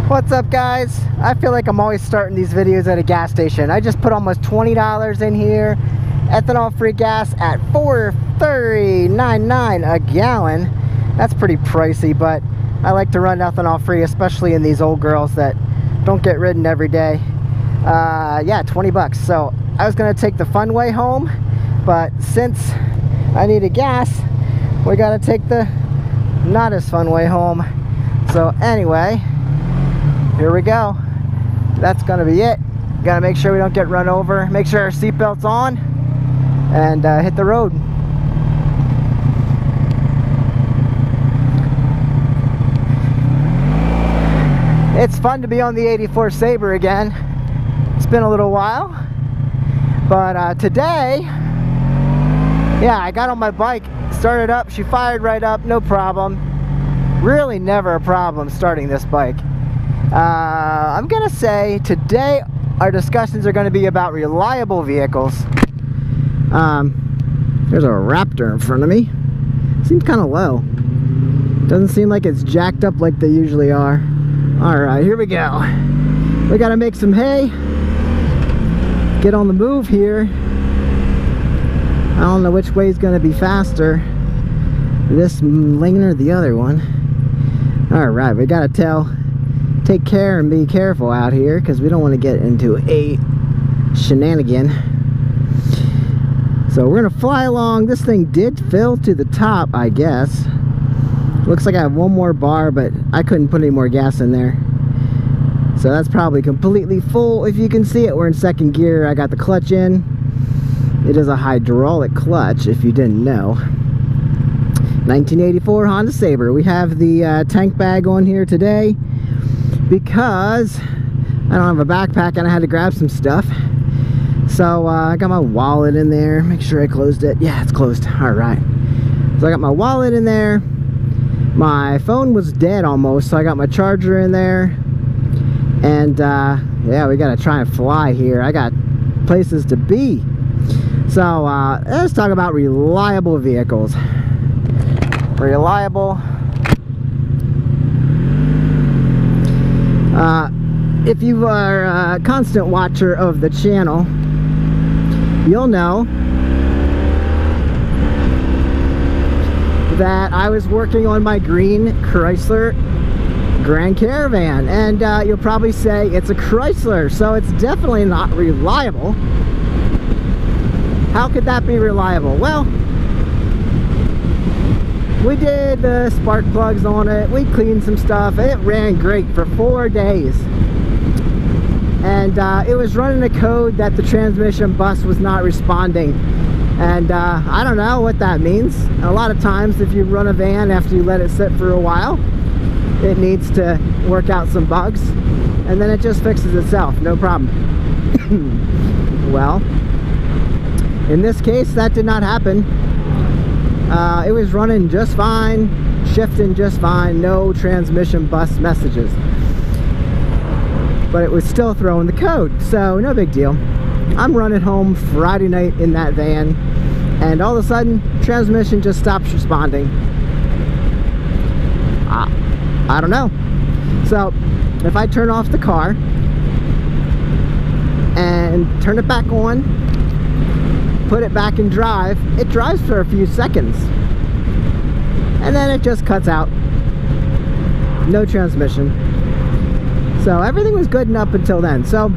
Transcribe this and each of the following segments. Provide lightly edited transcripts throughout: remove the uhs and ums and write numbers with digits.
What's up, guys? I feel like I'm always starting these videos at a gas station. I just put almost $20 in here. Ethanol free gas at $4.39 a gallon. That's pretty pricey, but I like to run ethanol free, especially in these old girls that don't get ridden every day. Yeah, 20 bucks. So I was gonna take the fun way home, but since I needed gas, we gotta take the not as fun way home. So anyway, here we go. That's gonna be it. Gotta make sure we don't get run over, make sure our seatbelt's on, and hit the road. It's fun to be on the 84 Sabre again. It's been a little while, but today, yeah, I got on my bike, started up, she fired right up, no problem. Really never a problem starting this bike. I'm gonna say today our discussions are gonna be about reliable vehicles. There's a Raptor in front of me. Seems kind of low. Doesn't seem like it's jacked up like they usually are. Alright, here we go. We gotta make some hay. Get on the move here. I don't know which way is gonna be faster. This lane or the other one. Alright, we gotta take care and be careful out here because we don't want to get into a shenanigan. So we're gonna fly along. This thing did fill to the top, I guess. Looks like I have one more bar, but I couldn't put any more gas in there. So that's probably completely full. If you can see it, we're in second gear. I got the clutch in. It is a hydraulic clutch, if you didn't know. 1984 Honda Sabre. We have the tank bag on here today because I don't have a backpack and I had to grab some stuff. So I got my wallet in there. Make sure I closed it. Yeah, it's closed. Alright. So I got my wallet in there. My phone was dead almost, so I got my charger in there. And yeah, we gotta try and fly here. I got places to be. So let's talk about reliable vehicles. Reliable. If you are a constant watcher of the channel, you'll know that I was working on my green Chrysler Grand Caravan, and you'll probably say it's a Chrysler, so it's definitely not reliable. How could that be reliable? Well, we did the spark plugs on it, we cleaned some stuff, it ran great for 4 days. And it was running a code that the transmission bus was not responding. And I don't know what that means. A lot of times if you run a van after you let it sit for a while, it needs to work out some bugs, and then it just fixes itself, no problem. Well, in this case, that did not happen. It was running just fine, shifting just fine, no transmission bus messages. But it was still throwing the code, so no big deal. I'm running home Friday night in that van, and all of a sudden, transmission just stops responding. I don't know. So, if I turn off the car and turn it back on, put it back in drive, it drives for a few seconds. And then it just cuts out. No transmission. So everything was good up until then. So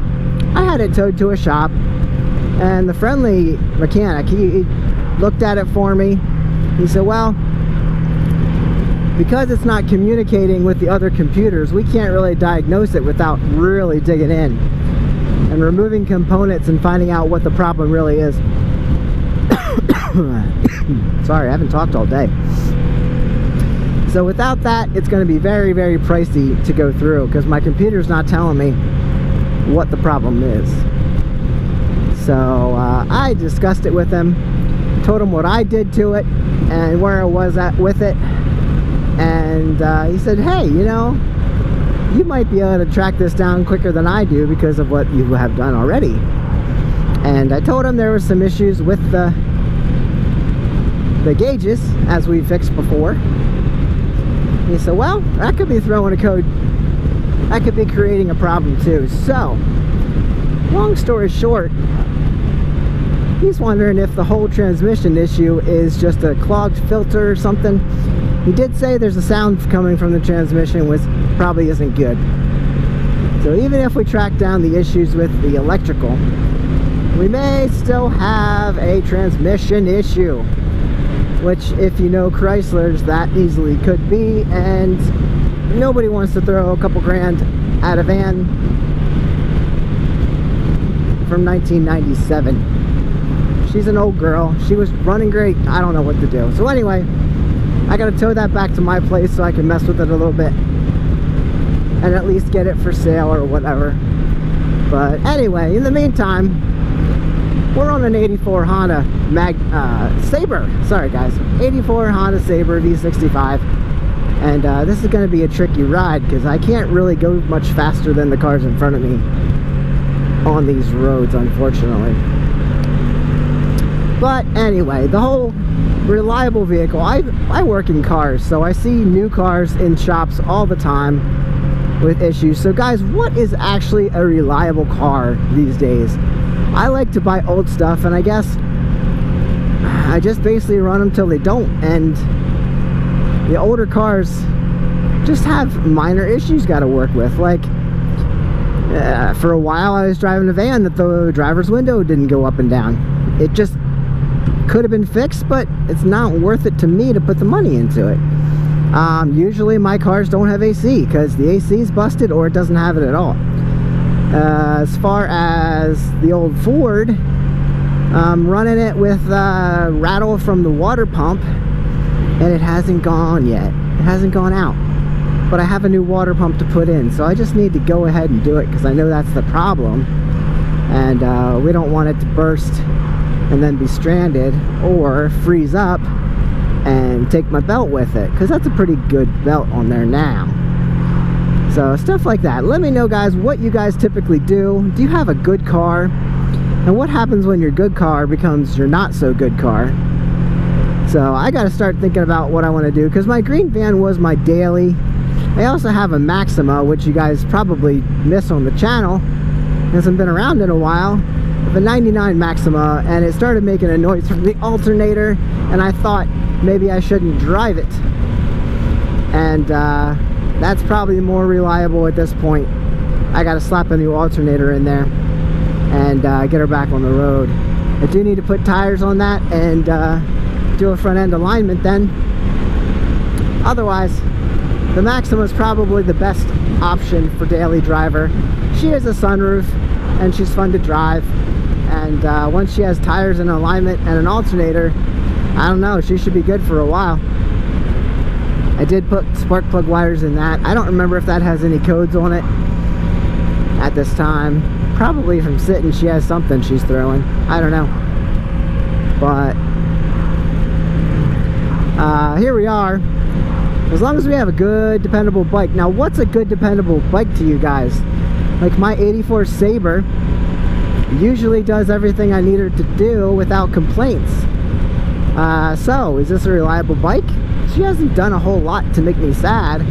I had it towed to a shop, and the friendly mechanic, he looked at it for me. He said, well, because it's not communicating with the other computers, we can't really diagnose it without really digging in and removing components and finding out what the problem really is. Sorry, I haven't talked all day. So without that, it's going to be very, very pricey to go through because my computer's not telling me what the problem is. So I discussed it with him, told him what I did to it and where I was at with it. And he said, hey, you know, you might be able to track this down quicker than I do because of what you have done already. And I told him there were some issues with the gauges, as we fixed before. He said, well, that could be throwing a code. that could be creating a problem too. So, long story short, he's wondering if the whole transmission issue is just a clogged filter or something. He did say there's a sound coming from the transmission, which probably isn't good. So even if we track down the issues with the electrical, we may still have a transmission issue, which, if you know Chryslers, that easily could be, and nobody wants to throw a couple grand at a van from 1997. She's an old girl. She was running great. I don't know what to do. So anyway, I gotta tow that back to my place so I can mess with it a little bit and at least get it for sale or whatever. But anyway, in the meantime, we're on an 84 Honda Sabre. Sorry guys, 84 Honda Sabre V65. And this is going to be a tricky ride because I can't really go much faster than the cars in front of me on these roads, unfortunately. But anyway, the whole reliable vehicle, I work in cars, so I see new cars in shops all the time with issues. So guys, what is actually a reliable car these days? I like to buy old stuff, and I guess I just basically run them till they don't, and the older cars just have minor issues got to work with. Like for a while I was driving a van that the driver's window didn't go up and down. It just could have been fixed, but it's not worth it to me to put the money into it. Usually my cars don't have AC because the AC is busted or it doesn't have it at all. As far as the old Ford, I'm running it with rattle from the water pump, and it hasn't gone yet. It hasn't gone out, but I have a new water pump to put in, so I just need to go ahead and do it because I know that's the problem, and we don't want it to burst and then be stranded or freeze up and take my belt with it, because that's a pretty good belt on there now. So stuff like that. Let me know guys what you guys typically do. Do you have a good car? And what happens when your good car becomes your not so good car? So I got to start thinking about what I want to do, because my green van was my daily. I also have a Maxima, which you guys probably miss on the channel. It hasn't been around in a while. The 99 Maxima, and it started making a noise from the alternator, and I thought maybe I shouldn't drive it. And that's probably more reliable at this point. I got to slap a new alternator in there and get her back on the road. I do need to put tires on that and do a front end alignment then. Otherwise, the Maxima is probably the best option for daily driver. She has a sunroof and she's fun to drive, and once she has tires and alignment and an alternator, I don't know, she should be good for a while. I did put spark plug wires in that. I don't remember if that has any codes on it at this time. Probably from sitting she has something she's throwing. I don't know. But here we are. As long as we have a good dependable bike. Now what's a good dependable bike to you guys? Like my 84 Sabre usually does everything I need her to do without complaints. So is this a reliable bike? She hasn't done a whole lot to make me sad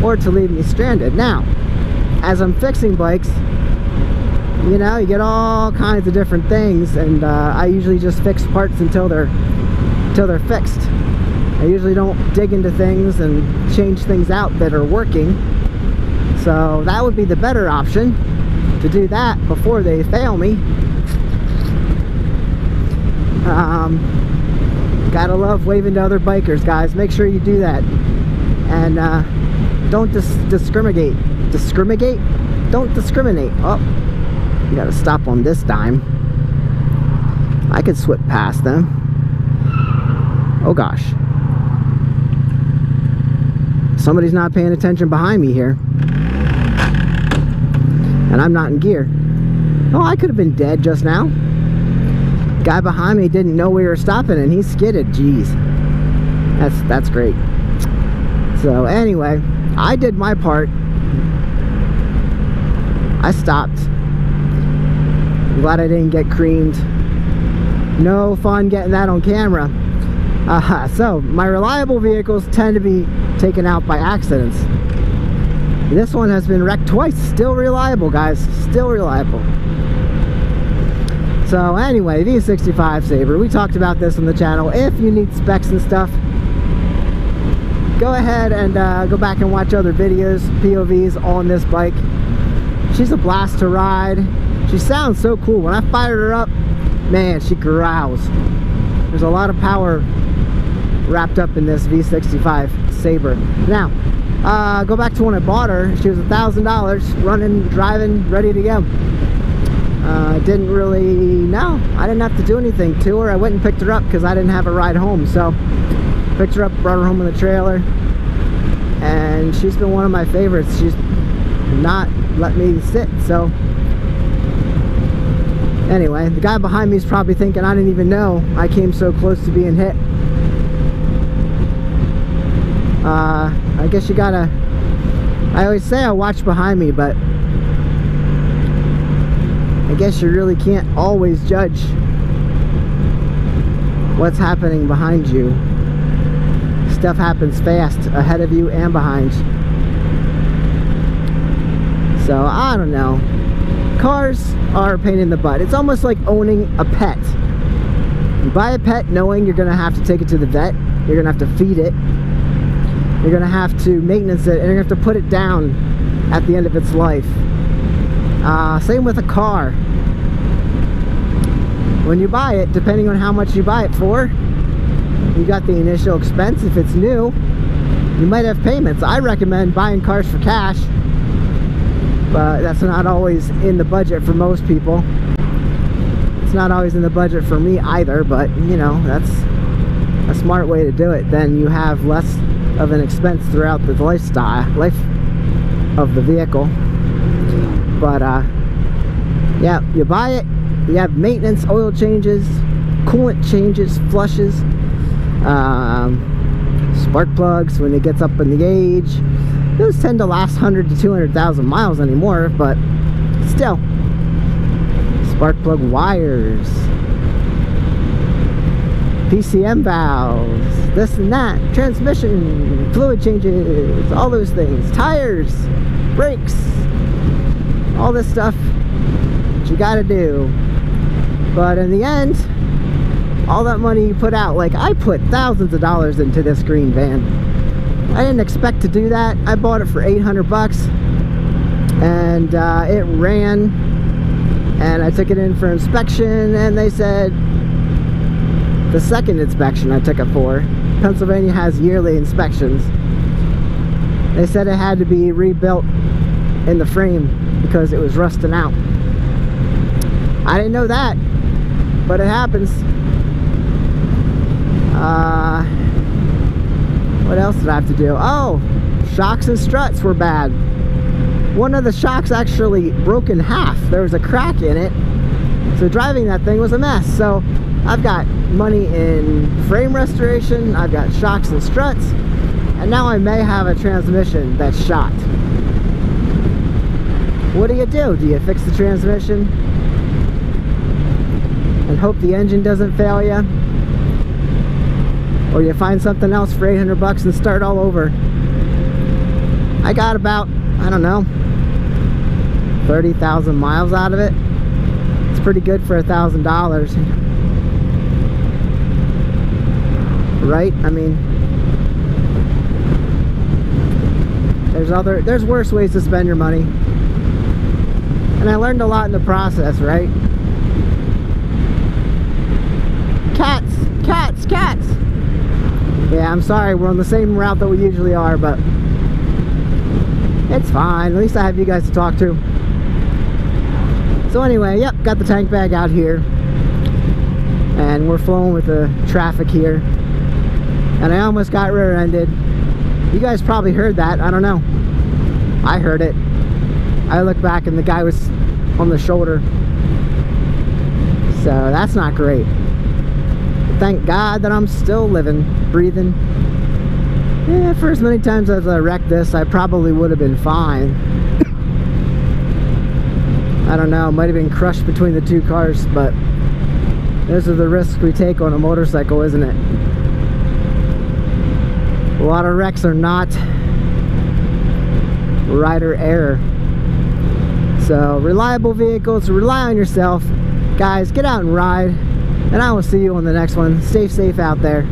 or to leave me stranded. Now, as I'm fixing bikes, you know, you get all kinds of different things, and I usually just fix parts until they're fixed. I usually don't dig into things and change things out that are working. So that would be the better option, to do that before they fail me. Gotta love waving to other bikers, guys. Make sure you do that. And don't discriminate. Discriminate? Don't discriminate. Oh, you gotta stop on this dime. I could sweep past them. Oh gosh. Somebody's not paying attention behind me here. And I'm not in gear. Oh, I could have been dead just now. Guy behind me didn't know we were stopping and he skidded. Jeez, that's great. So anyway, I did my part. I stopped. I'm glad I didn't get creamed. No fun getting that on camera. So my reliable vehicles tend to be taken out by accidents. This one has been wrecked twice. Still reliable, guys. Still reliable. So anyway, V65 Sabre. We talked about this on the channel. If you need specs and stuff, go ahead and go back and watch other videos, POVs on this bike. She's a blast to ride. She sounds so cool. When I fired her up, man, she growls. There's a lot of power wrapped up in this V65 Sabre. Now, go back to when I bought her. She was $1,000, running, driving, ready to go. Didn't really, no, I didn't have to do anything to her. I went and picked her up because I didn't have a ride home. So, picked her up, brought her home in the trailer, and she's been one of my favorites. She's not let me sit. So, anyway, the guy behind me is probably thinking I didn't even know I came so close to being hit. I guess you gotta, I always say I watch behind me, but I guess you really can't always judge what's happening behind you. Stuff happens fast ahead of you and behind. So I don't know. Cars are a pain in the butt. It's almost like owning a pet. You buy a pet knowing you're gonna have to take it to the vet. You're gonna have to feed it. You're gonna have to maintenance it, and you're gonna have to put it down at the end of its life. Same with a car. When you buy it, depending on how much you buy it for, you got the initial expense. If it's new, you might have payments. I recommend buying cars for cash, but that's not always in the budget for most people. It's not always in the budget for me either, but you know, that's a smart way to do it. Then you have less of an expense throughout the life of the vehicle. But yeah, you buy it, you have maintenance, oil changes, coolant changes, flushes, spark plugs when it gets up in the age. Those tend to last 100 to 200,000 miles anymore, but still. Spark plug wires, PCM valves, this and that, transmission, fluid changes, all those things, tires, brakes, all this stuff that you gotta do. But in the end, all that money you put out, like I put thousands of dollars into this green van. I didn't expect to do that. I bought it for 800 bucks, and it ran, and I took it in for inspection, and they said, the second inspection I took it for, Pennsylvania has yearly inspections, they said it had to be rebuilt in the frame because it was rusting out. I didn't know that, but it happens. What else did I have to do? Oh, shocks and struts were bad. One of the shocks actually broke in half. There was a crack in it, so driving that thing was a mess. So I've got money in frame restoration, I've got shocks and struts, and now I may have a transmission that's shot. What do? Do you fix the transmission and hope the engine doesn't fail you? Or you find something else for 800 bucks and start all over? I got about, I don't know, 30,000 miles out of it. It's pretty good for $1,000. Right? I mean, there's worse ways to spend your money. And I learned a lot in the process, right? Cats, cats, cats. Yeah, I'm sorry, we're on the same route that we usually are, but it's fine. At least I have you guys to talk to. So anyway, yep, got the tank bag out here, and we're flowing with the traffic here, and I almost got rear-ended. You guys probably heard that. I don't know. I heard it. I looked back and the guy was on the shoulder, so that's not great. Thank God that I'm still living, breathing. Yeah, for as many times as I wrecked this, I probably would have been fine. I don't know, might have been crushed between the two cars, but those are the risks we take on a motorcycle, isn't it? A lot of wrecks are not rider error. So reliable vehicles, rely on yourself. Guys, get out and ride, and I will see you on the next one. Stay safe out there.